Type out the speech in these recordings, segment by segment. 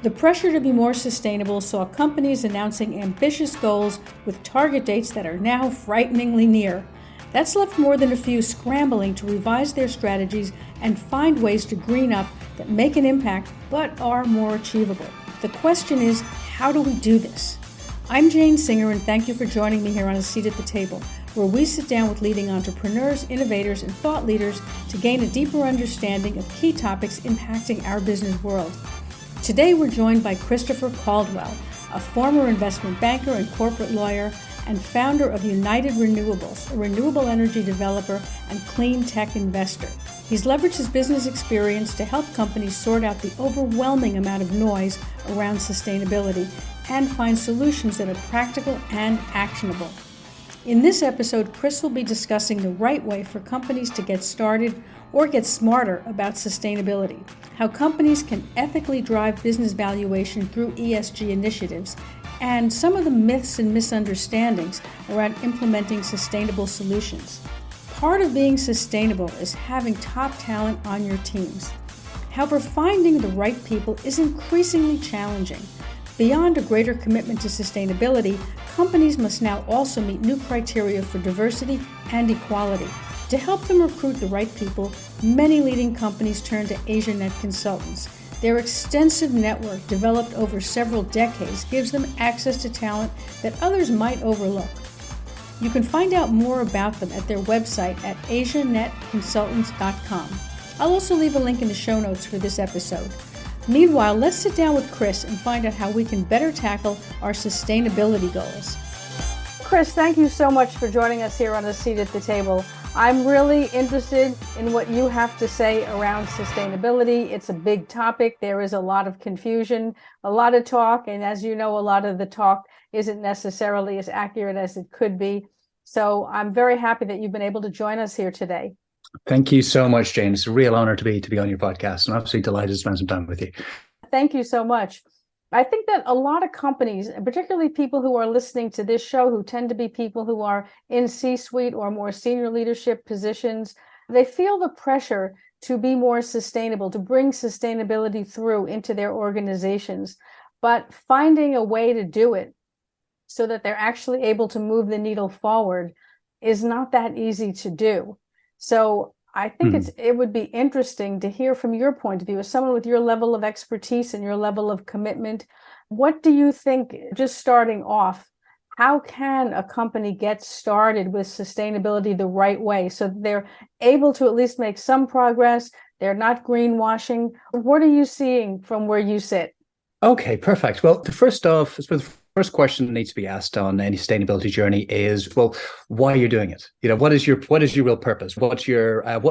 The pressure to be more sustainable saw companies announcing ambitious goals with target dates that are now frighteningly near. That's left more than a few scrambling to revise their strategies and find ways to green up that make an impact but are more achievable. The question is, how do we do this? I'm Jane Singer, and thank you for joining me here on A Seat at the Table, where we sit down with leading entrepreneurs, innovators, and thought leaders to gain a deeper understanding of key topics impacting our business world. Today we're joined by Christopher Caldwell, a former investment banker and corporate lawyer and founder of United Renewables, a renewable energy developer and clean tech investor. He's leveraged his business experience to help companies sort out the overwhelming amount of noise around sustainability and find solutions that are practical and actionable. In this episode, Chris will be discussing the right way for companies to get started or get smarter about sustainability, how companies can ethically drive business valuation through ESG initiatives, and some of the myths and misunderstandings around implementing sustainable solutions. Part of being sustainable is having top talent on your teams. However, finding the right people is increasingly challenging. Beyond a greater commitment to sustainability, companies must now also meet new criteria for diversity and equality. To help them recruit the right people, many leading companies turn to AsiaNet consultants. Their extensive network, developed over several decades, gives them access to talent that others might overlook. You can find out more about them at their website at asianetconsultants.com. I'll also leave a link in the show notes for this episode. Meanwhile, let's sit down with Chris and find out how we can better tackle our sustainability goals. Chris, thank you so much for joining us here on A Seat at the Table. I'm really interested in what you have to say around sustainability. It's a big topic. There is a lot of confusion, a lot of talk, and as you know, a lot of the talk isn't necessarily as accurate as it could be. So I'm very happy that you've been able to join us here today. Thank you so much, Jane. It's a real honor to be on your podcast. I'm absolutely delighted to spend some time with you. Thank you so much. I think that a lot of companies, and particularly people who are listening to this show, who tend to be people who are in C-suite or more senior leadership positions, they feel the pressure to be more sustainable, to bring sustainability through into their organizations. But finding a way to do it so that they're actually able to move the needle forward is not that easy to do. So I think it would be interesting to hear from your point of view, as someone with your level of expertise and your level of commitment. What do you think, just starting off, how can a company get started with sustainability the right way so that they're able to at least make some progress? They're not greenwashing. What are you seeing from where you sit? Okay, perfect. Well, the first first question that needs to be asked on any sustainability journey is, well, why you're doing it. What is your real purpose? What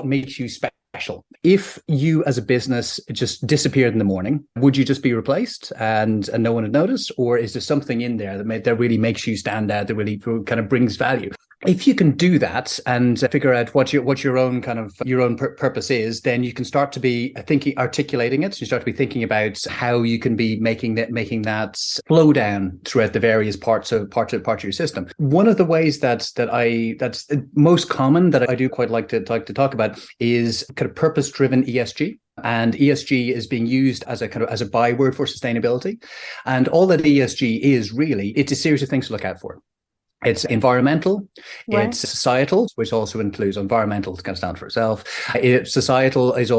makes you special? If you as a business just disappeared in the morning, would you just be replaced and no one would notice? Or is there something in there that really makes you stand out, that really kind of brings value? If you can do that and figure out what your own purpose is, then you can start to be articulating it. You start to be thinking about how you can be making that flow down throughout the various parts of your system. One of the ways that's most common that I do quite like to talk about is kind of purpose-driven ESG. And ESG is being used as a byword for sustainability. And all that ESG is really, it's a series of things to look out for. It's environmental, right. It's societal, which also includes environmental, to kind of stand for itself. Societal it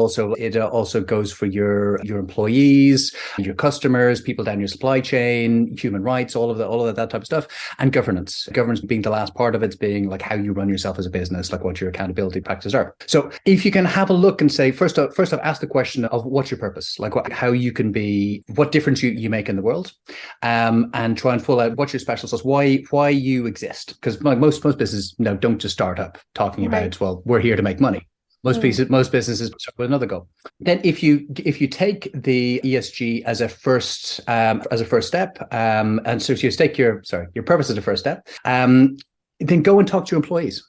also goes for your employees, your customers, people down your supply chain, human rights, all of that type of stuff, and governance. Governance being the last part of it, being like how you run yourself as a business, like what your accountability practices are. So if you can have a look and say, first off, ask the question of what's your purpose, like how you can be, what difference you make in the world, and try and pull out what's your special sauce, why you exist, because most businesses don't just start up talking about, well, we're here to make money. Most businesses start with another goal. Then if you take the ESG as a first step, and so if you take your purpose as a first step, then go and talk to your employees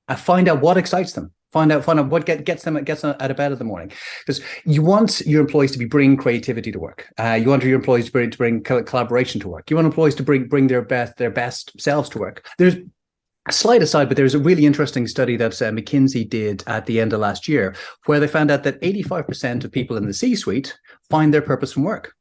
and find out what excites them. Find out what gets them out of bed in the morning, because you want your employees to be bringing creativity to work. You want your employees to bring collaboration to work. You want employees to bring their best selves to work. There's a slight aside, but there's a really interesting study that McKinsey did at the end of last year, where they found out that 85% of people in the C-suite find their purpose from work.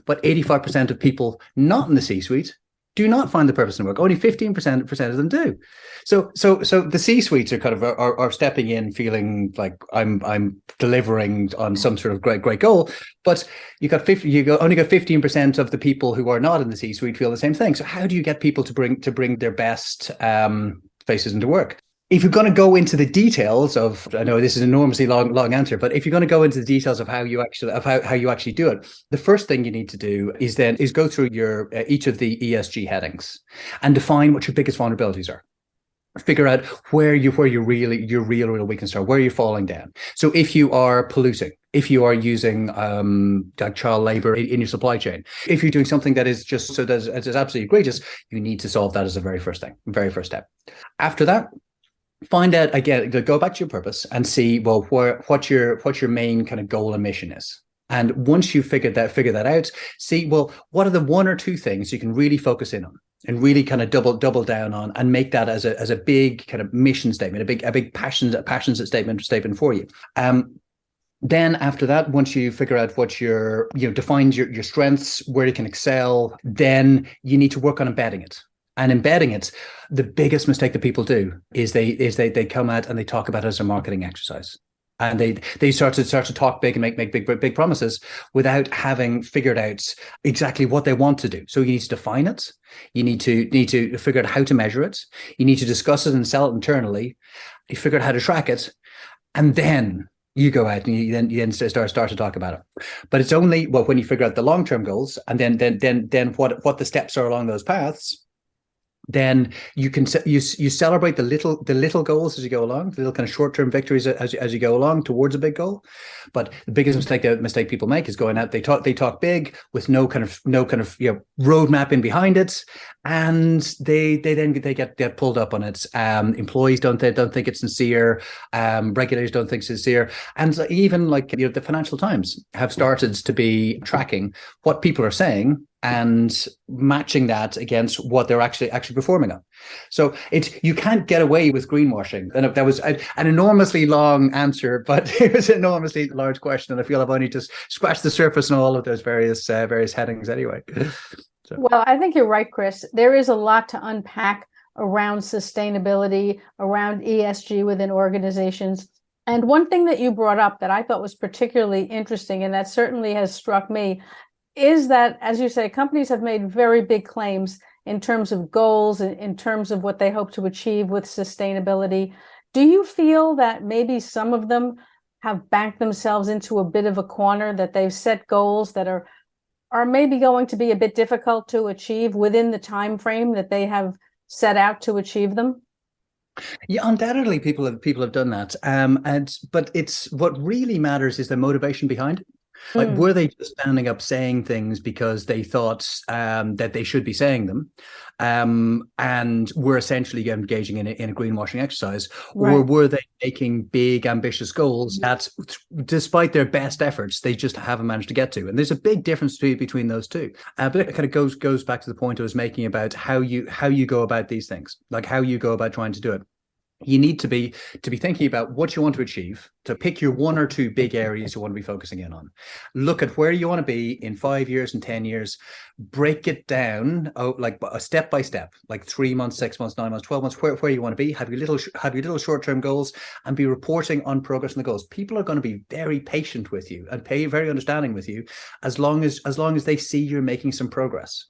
But 85% of people not in the C-suite do not find the purpose in work. Only 15% of them do. So the C-suites are kind of are stepping in, feeling like I'm delivering on some sort of great goal. But only got 15% of the people who are not in the C-suite feel the same thing. So how do you get people to bring their best faces into work? If you're going to go into the details of, I know this is an enormously long answer, but if you're going to go into the details of how you actually do it, the first thing you need to do is go through your each of the ESG headings and define what your biggest vulnerabilities are. Figure out where your real weaknesses are, where you're falling down. So if you are polluting, if you are using like child labor in your supply chain, if you're doing something that is just so that is absolutely egregious, you need to solve that as the very first step. After that, find out again, go back to your purpose and see, well, what your main kind of goal and mission is. And once you've figure that out, see, well, what are the one or two things you can really focus in on and really kind of double down on, and make that as a big kind of mission statement, a big passionate statement for you. Then after that, once you figure out what defines your strengths, where you can excel, then you need to work on embedding it. And embedding it, the biggest mistake that people do is they come out and they talk about it as a marketing exercise. And they start to talk big and make big promises without having figured out exactly what they want to do. So you need to define it. You need to figure out how to measure it. You need to discuss it and sell it internally. You figure out how to track it, and then you go out and you then start to talk about it. But it's only when you figure out the long-term goals, and then what the steps are along those paths. Then you can you celebrate the little goals as you go along, the little kind of short-term victories as you go along towards a big goal. But the biggest mistake people make is going out, they talk big with no kind of roadmap in behind it, and they get pulled up on it. Employees don't think it's sincere. Regulators don't think it's sincere, and even the Financial Times have started to be tracking what people are saying and matching that against what they're actually performing on. So you can't get away with greenwashing. And that was an enormously long answer, but it was an enormously large question. And I feel I've only just scratched the surface on all of those various headings anyway. So. Well, I think you're right, Chris. There is a lot to unpack around sustainability, around ESG within organizations. And one thing that you brought up that I thought was particularly interesting, and that certainly has struck me, is that, as you say, companies have made very big claims in terms of goals, in terms of what they hope to achieve with sustainability. Do you feel that maybe some of them have backed themselves into a bit of a corner, that they've set goals that are maybe going to be a bit difficult to achieve within the time frame that they have set out to achieve them? Yeah, undoubtedly, people have done that. But it's what really matters is the motivation behind it. Like, were they just standing up saying things because they thought that they should be saying them, and were essentially engaging in a greenwashing exercise, right? Or were they making big, ambitious goals that, despite their best efforts, they just haven't managed to get to? And there's a big difference between those two. But it kind of goes back to the point I was making about how you go about these things, like how you go about trying to do it. You need to be thinking about what you want to achieve, to pick your one or two big areas you want to be focusing in on. Look at where you want to be in 5 years and 10 years, break it down like a step by step, like 3 months, 6 months, 9 months, 12 months, where you want to be, have your little short-term goals, and be reporting on progress on the goals. People are going to be very patient with you and very understanding with you as long as they see you're making some progress.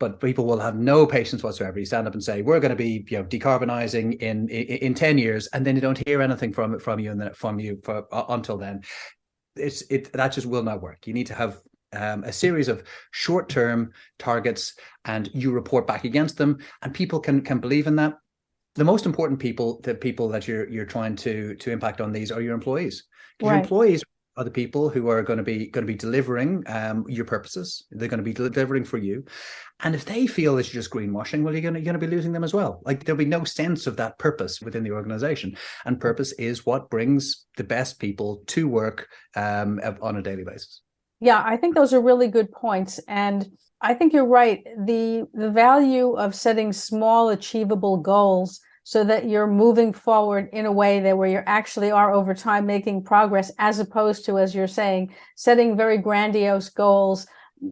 But people will have no patience whatsoever. You stand up and say, we're going to be decarbonizing in 10 years, and then you don't hear anything from you until then. That just will not work. You need to have a series of short-term targets, and you report back against them, and people can believe in that. The most important people that you're trying to impact on these are your employees. Right. Your employees are the people who are going to be delivering your purposes. They're going to be delivering for you. And if they feel it's just greenwashing, well, you're going to be losing them as well. Like, there'll be no sense of that purpose within the organization. And purpose is what brings the best people to work on a daily basis. Yeah, I think those are really good points. And I think you're right. The value of setting small, achievable goals so that you're moving forward in a way that where you actually are over time making progress, as opposed to, as you're saying, setting very grandiose goals,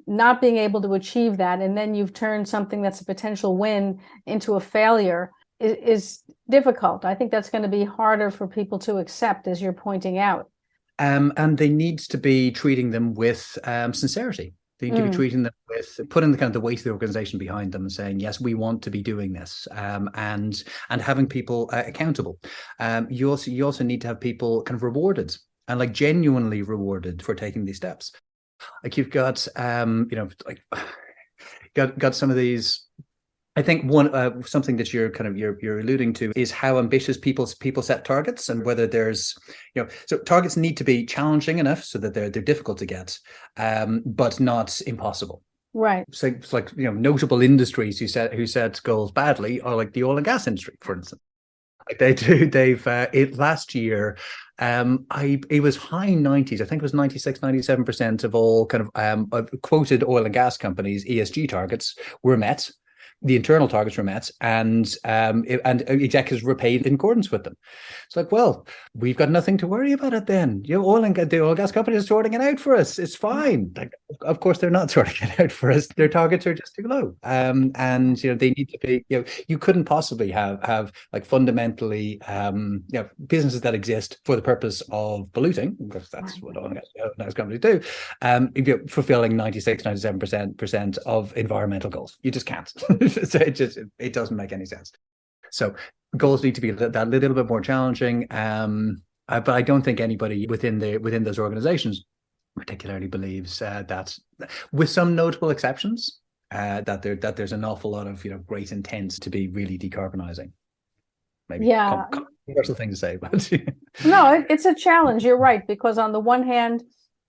not being able to achieve that, and then you've turned something that's a potential win into a failure is difficult. I think that's going to be harder for people to accept, as you're pointing out. And they need to be treating them with sincerity. They need to be treating them with putting the kind of the weight of the organization behind them and saying, yes, we want to be doing this, and having people accountable. You also need to have people kind of rewarded and like genuinely rewarded for taking these steps. Like you've got, got some of these. I think one something that you're alluding to is how ambitious people set targets, and whether there's so targets need to be challenging enough so that they're difficult to get, but not impossible. Right. So it's like notable industries who set goals badly are like the oil and gas industry, for instance. Like last year, it was high 90s. I think it was 96-97% of all kind of quoted oil and gas companies' ESG targets were met. The internal targets were met, and executives were paid in accordance with them. It's like, well, we've got nothing to worry about it then. The oil and gas companies are sorting it out for us. It's fine. Like, of course, they're not sorting it out for us. Their targets are just too low. And they need to be. You couldn't possibly have like fundamentally businesses that exist for the purpose of polluting, because that's what oil and gas companies do. Fulfilling 96-97% of environmental goals. You just can't. So it doesn't make any sense. So goals need to be that little bit more challenging. But I don't think anybody within those organizations particularly believes that, with some notable exceptions, that there's an awful lot of great intent to be really decarbonizing. Maybe controversial thing to say, but no, it's a challenge. You're right, because on the one hand,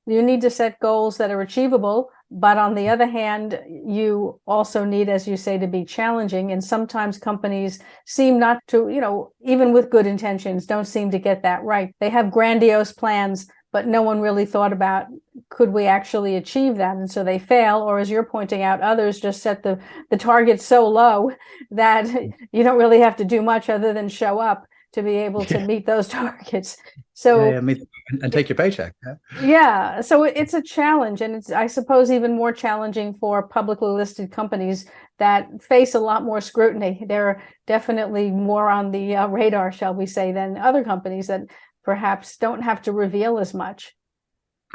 you need to set goals that are achievable, but on the other hand, you also need, as you say, to be challenging. And sometimes companies seem not to, even with good intentions, don't seem to get that right. They have grandiose plans, but no one really thought about, could we actually achieve that? And so they fail, or as you're pointing out, others just set the target so low that you don't really have to do much other than show up to be able to meet those targets. So and take your paycheck. Yeah. So it's a challenge, and it's, I suppose, even more challenging for publicly listed companies that face a lot more scrutiny. They're definitely more on the radar, shall we say, than other companies that perhaps don't have to reveal as much.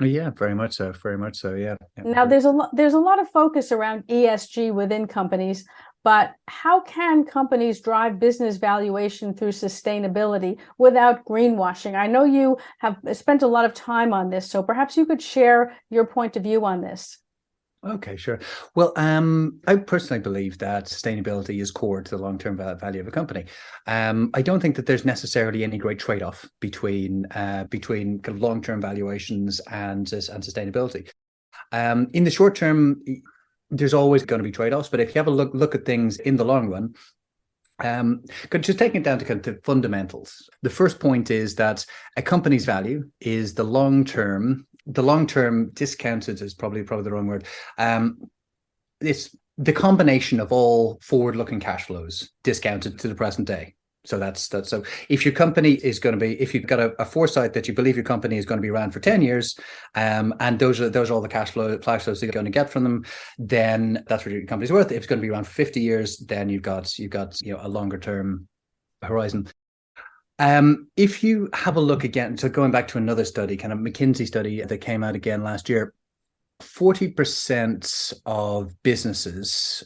Yeah, very much so. Very much so. Yeah. Now, there's a lot of focus around ESG within companies. But how can companies drive business valuation through sustainability without greenwashing? I know you have spent a lot of time on this, so perhaps you could share your point of view on this. Okay, sure. Well, I personally believe that sustainability is core to the long-term value of a company. I don't think that there's necessarily any great trade-off between kind of long-term valuations and sustainability. In the short term, there's always going to be trade-offs, but if you have a look at things in the long run, just taking it down to kind of the fundamentals. The first point is that a company's value is the long-term discounted is probably the wrong word. It's the combination of all forward-looking cash flows discounted to the present day. So that's so if your company is going to be, if you've got a foresight that you believe your company is going to be around for 10 years, and those are all the cash flows that you're going to get from them, then that's what your company's worth. If it's going to be around for 50 years, then you've got a longer term horizon. If you have a look again, so going back to another study, kind of McKinsey study that came out again last year, 40% of businesses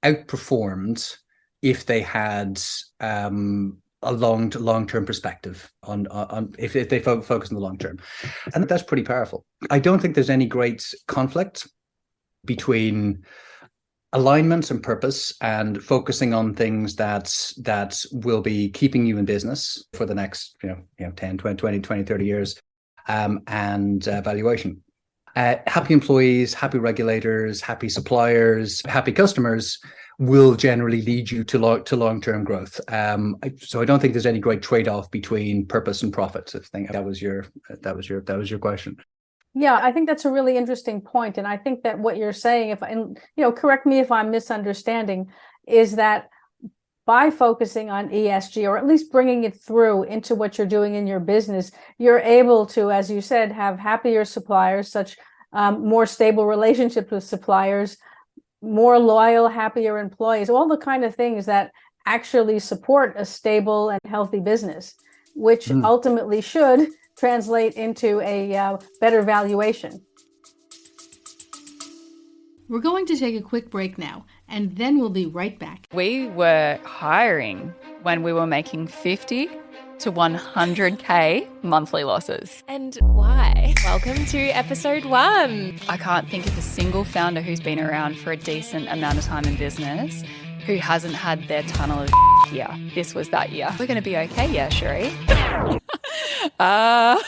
outperformed if they had a long-term perspective on if they focus on the long term. And that's pretty powerful. I don't think there's any great conflict between alignment and purpose and focusing on things that will be keeping you in business for the next 10, 20, 30 years, and valuation. Happy employees, happy regulators, happy suppliers, happy customers will generally lead you to long-term growth. So I don't think there's any great trade-off between purpose and profit. I think that was your question. Yeah, I think that's a really interesting point, and I think that what you're saying, correct me if I'm misunderstanding, is that by focusing on ESG, or at least bringing it through into what you're doing in your business, you're able to, as you said, have happier suppliers, such more stable relationships with suppliers, more loyal, happier employees, all the kind of things that actually support a stable and healthy business, which ultimately should translate into a better valuation. We're going to take a quick break now, and then we'll be right back. We were hiring when we were making 50 to 100K monthly losses. And why? Welcome to episode 1. I can't think of a single founder who's been around for a decent amount of time in business who hasn't had their tunnel of year. This was that year. We're going to be okay, yeah, Sheree?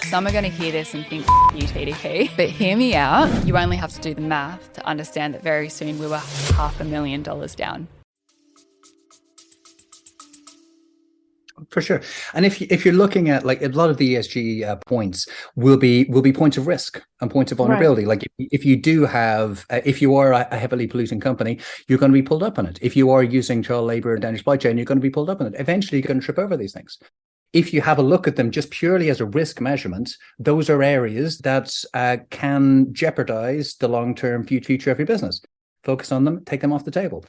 Some are going to hear this and think, you TDP. But hear me out. You only have to do the math to understand that very soon we were $500,000 down. For sure. And if you're looking at, like, a lot of the ESG points will be points of risk and points of vulnerability. Right. Like if you do have, if you are a heavily polluting company, you're going to be pulled up on it. If you are using child labor down your supply chain, you're going to be pulled up on it. Eventually, you're going to trip over these things. If you have a look at them just purely as a risk measurement, those are areas that can jeopardize the long-term future of your business. Focus on them, take them off the table.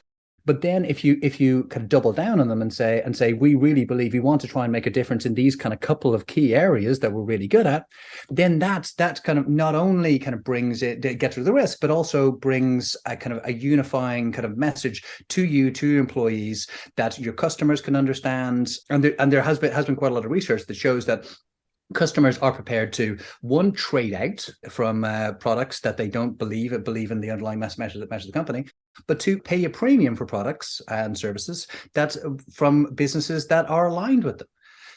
But then if you kind of double down on them and say, we really believe we want to try and make a difference in these kind of couple of key areas that we're really good at, then that's kind of not only kind of brings it, gets rid of the risk, but also brings a kind of a unifying kind of message to you, to your employees, that your customers can understand. And there has been quite a lot of research that shows that customers are prepared to, one, trade out from products that they don't believe in the underlying measure of the company, but two, pay a premium for products and services that from businesses that are aligned with them.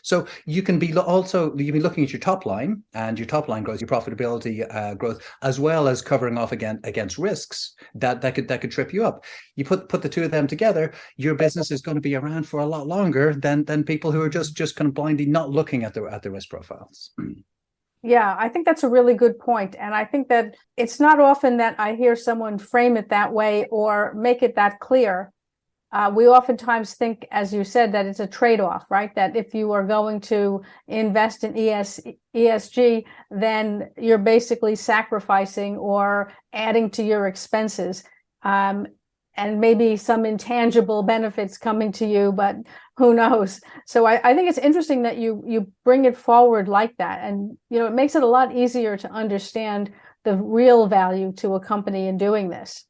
So you can be looking at your top line, and your top line growth, your profitability growth, as well as covering off against risks that could trip you up. You put the two of them together, your business is going to be around for a lot longer than people who are just kind of blindly not looking at the risk profiles. Yeah, I think that's a really good point. And I think that it's not often that I hear someone frame it that way or make it that clear. We oftentimes think, as you said, that it's a trade-off, right? That if you are going to invest in ESG, then you're basically sacrificing or adding to your expenses. And maybe some intangible benefits coming to you, but who knows? So I think it's interesting that you bring it forward like that. And, it makes it a lot easier to understand the real value to a company in doing this.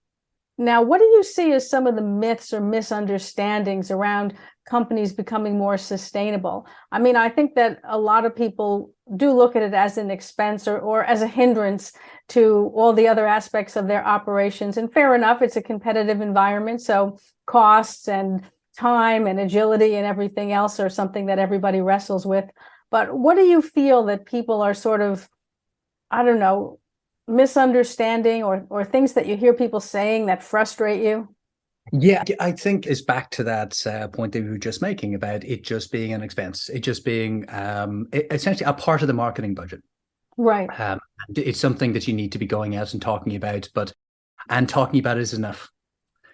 Now, what do you see as some of the myths or misunderstandings around companies becoming more sustainable? I mean, I think that a lot of people do look at it as an expense or as a hindrance to all the other aspects of their operations. And fair enough, it's a competitive environment. So costs and time and agility and everything else are something that everybody wrestles with. But what do you feel that people are sort of, I don't know, misunderstanding or things that you hear people saying that frustrate you? Yeah, I think it's back to that point that we were just making about it just being an expense, it just being essentially a part of the marketing budget. Right. It's something that you need to be going out and talking about, and talking about it is enough.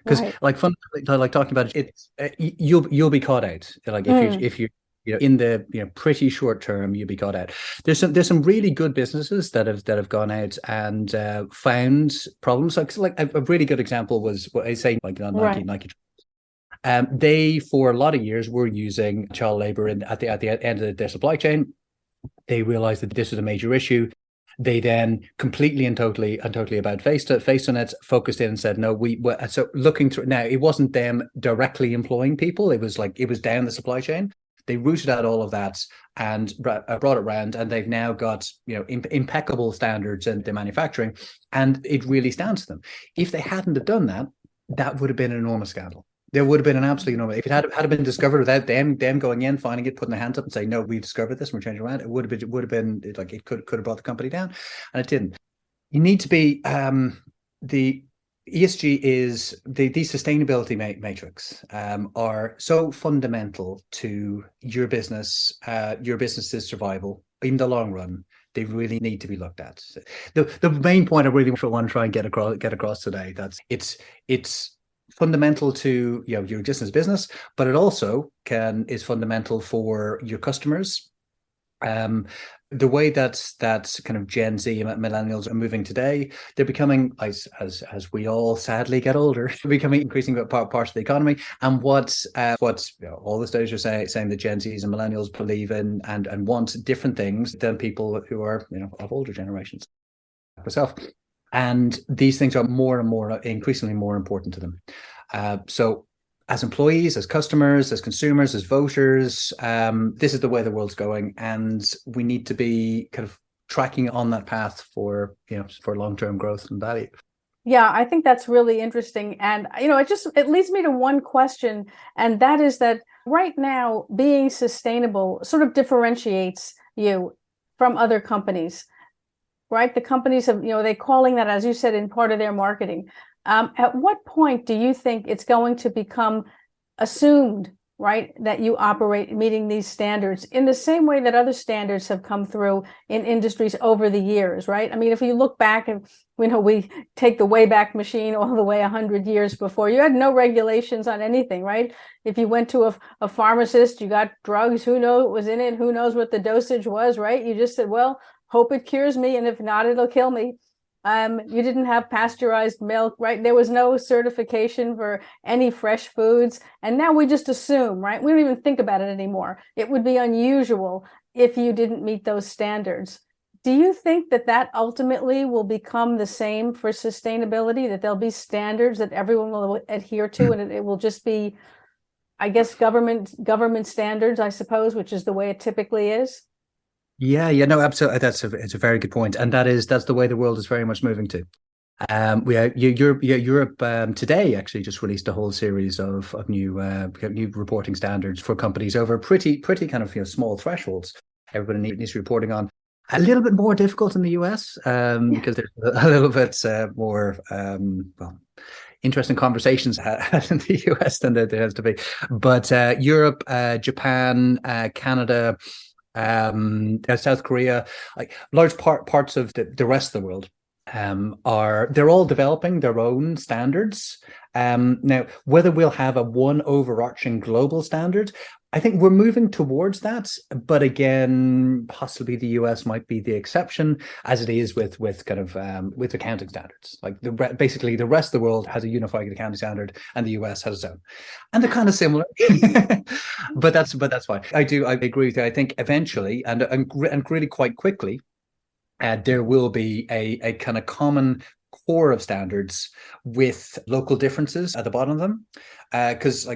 Because fundamentally, like talking about it, you'll be caught out. Like if you in the pretty short term, you'll be caught out. There's some really good businesses that have gone out and found problems. Like a really good example was what I say, like Nike. They for a lot of years were using child labor at the end of their supply chain. They realized that this was a major issue. They then completely and totally about faced on it, focused in and said, no, so looking through now, it wasn't them directly employing people. It was down the supply chain. They rooted out all of that and brought it around, and they've now got impeccable standards in their manufacturing, and it really stands to them. If they hadn't have done that, that would have been an enormous scandal. There would have been an absolute enormous. If it had been discovered without them going in, finding it, putting their hands up, and saying, "No, we discovered this, and we're changing around," it would have been like it could have brought the company down, and it didn't. You need to be the ESG is these sustainability matrix are so fundamental to your business's survival in the long run. They really need to be looked at. The main point I really want to try and get across today, that's it's fundamental to your existing business, but it also is fundamental for your customers. the way that's kind of Gen Z and millennials are moving today, they're becoming, as we all sadly get older, becoming increasingly parts of the economy. And what's all the studies are saying that Gen Zs and millennials believe in and want different things than people who are of older generations, like myself. And these things are more and more increasingly more important to them. So as employees, as customers, as consumers, as voters, this is the way the world's going, and we need to be kind of tracking on that path for long-term growth and value. Yeah, I think that's really interesting. And, it leads me to one question, and that is that right now being sustainable sort of differentiates you from other companies, right? The companies have, they're calling that, as you said, in part of their marketing. At what point do you think it's going to become assumed, right, that you operate meeting these standards in the same way that other standards have come through in industries over the years, right? I mean, if you look back and we take the Wayback Machine all the way 100 years before, you had no regulations on anything, right? If you went to a pharmacist, you got drugs, who knows what was in it, who knows what the dosage was, right? You just said, well, hope it cures me, and if not, it'll kill me. You didn't have pasteurized milk, right? There was no certification for any fresh foods. And now we just assume, right? We don't even think about it anymore. It would be unusual if you didn't meet those standards. Do you think that ultimately will become the same for sustainability, that there'll be standards that everyone will adhere to, and it will just be, I guess, government standards, I suppose, which is the way it typically is? Yeah, no, absolutely. It's a very good point, and that's the way the world is very much moving to. Europe today actually just released a whole series of new reporting standards for companies over pretty kind of small thresholds. Everybody needs reporting on. A little bit more difficult in the US because there's a little bit more interesting conversations in the US than there has to be. But Europe, Japan, Canada, South Korea, like large parts of the rest of the world they're all developing their own standards. Now, whether we'll have one overarching global standard, I think we're moving towards that. But again, possibly the US might be the exception, as it is with accounting standards. Like basically the rest of the world has a unified accounting standard, and the US has its own, and they're kind of similar. but that's fine. I agree with you. I think eventually and really quite quickly, there will be a kind of common core of standards with local differences at the bottom of them, because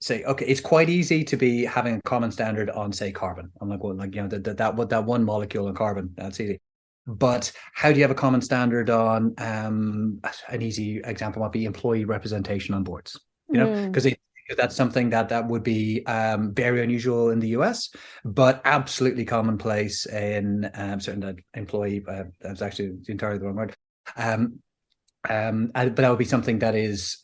say, okay, it's quite easy to be having a common standard on, say, carbon. I'm like, well, that one molecule of carbon, that's easy. But how do you have a common standard on an easy example might be employee representation on boards? Because that's something that would be very unusual in the US, but absolutely commonplace in certain employee. That's actually entirely the wrong word. But that would be something that is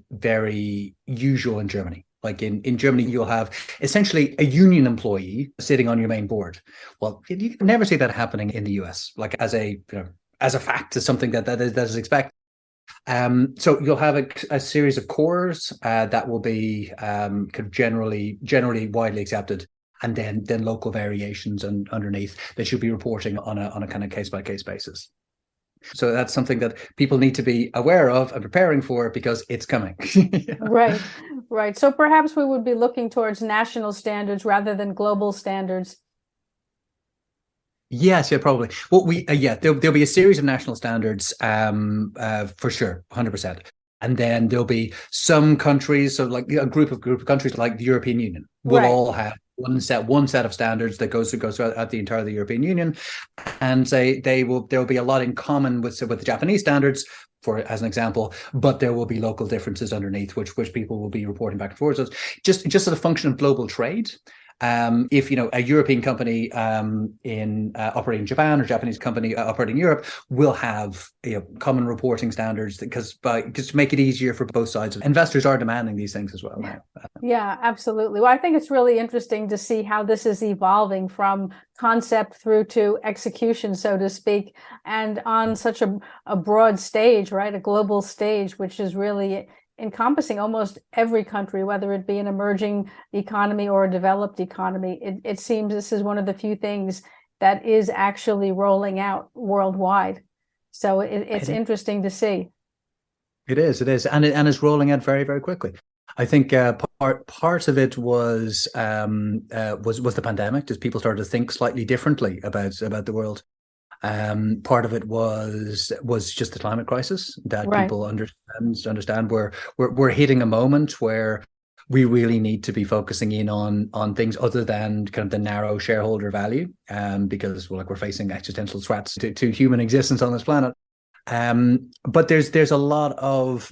very usual in Germany. Like in Germany, you'll have essentially a union employee sitting on your main board. Well, you can never see that happening in the US, like as a fact, as something that is expected. So you'll have a series of cores that will be kind of generally widely accepted, and then local variations and underneath that you'll be reporting on a kind of case by case basis. So that's something that people need to be aware of and preparing for, because it's coming. Right. So perhaps we would be looking towards national standards rather than global standards. Yes, yeah, probably. Well, there'll be a series of national standards for sure, 100%. And then there'll be some countries, so like a group of countries like the European Union will all have one set of standards that goes throughout the entire European Union, and there'll be a lot in common with the Japanese standards, as an example, but there will be local differences underneath which people will be reporting back and forth. So just as a function of global trade. If a European company operating in Japan, or Japanese company operating in Europe will have common reporting standards, just to make it easier for both sides. Investors are demanding these things as well now. Yeah, absolutely. Well, I think it's really interesting to see how this is evolving from concept through to execution, so to speak, and on such a broad stage, right? A global stage, which is really encompassing almost every country, whether it be an emerging economy or a developed economy. It seems this is one of the few things that is actually rolling out worldwide. So it's interesting to see. It is, and it's rolling out very, very quickly. I think part of it was the pandemic, as people started to think slightly differently about the world. Part of it was just the climate crisis that people understand. We're hitting a moment where we really need to be focusing in on things other than kind of the narrow shareholder value, because we're facing existential threats to human existence on this planet. But there's a lot of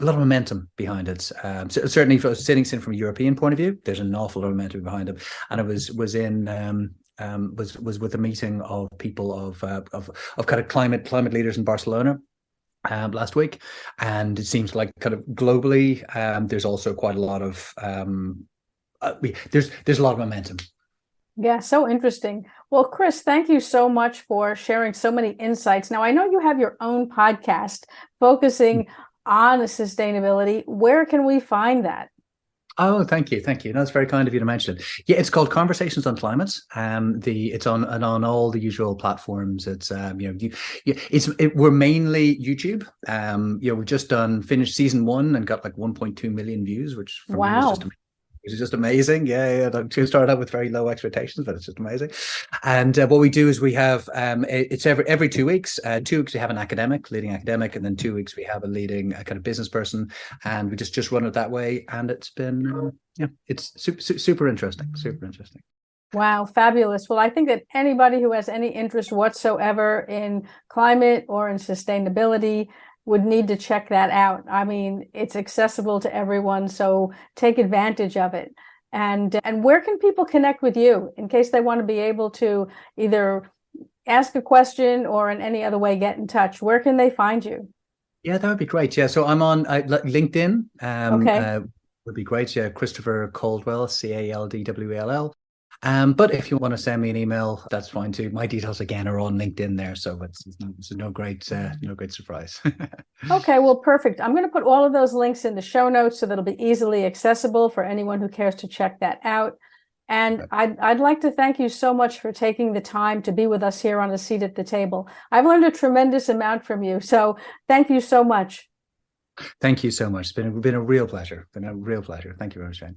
momentum behind it. Certainly, sitting from a European point of view, there's an awful lot of momentum behind it. And it was with a meeting of people of kind of climate leaders in Barcelona last week, and it seems like kind of globally, there's also quite a lot of there's a lot of momentum. Yeah, so interesting. Well, Chris, thank you so much for sharing so many insights. Now, I know you have your own podcast focusing on sustainability. Where can we find that? Oh, thank you. That's very kind of you to mention it. Yeah, it's called Conversations on Climate. It's on all the usual platforms. It's we're mainly YouTube. We've just finished season 1 and got like 1.2 million views, which for me is just amazing. Yeah. To start out with very low expectations, but it's just amazing. And what we do is we have it's every 2 weeks. 2 weeks we have an leading academic, and then 2 weeks we have a leading kind of business person, and we just run it that way. And it's been it's super interesting. Wow, fabulous. Well, I think that anybody who has any interest whatsoever in climate or in sustainability would need to check that out. I mean, it's accessible to everyone, so take advantage of it. And where can people connect with you in case they want to be able to either ask a question or in any other way get in touch? Where can they find you? Yeah, that would be great. Yeah, so I'm on LinkedIn. Okay. Would be great. Yeah, Christopher Caldwell, Caldwell. But if you want to send me an email, that's fine too. My details again are on LinkedIn there, so it's no great surprise. Okay, well, perfect. I'm going to put all of those links in the show notes so that it'll be easily accessible for anyone who cares to check that out. And I'd like to thank you so much for taking the time to be with us here on A Seat at the Table. I've learned a tremendous amount from you, so thank you so much. Thank you so much. It's been a real pleasure. Thank you very much, Jane.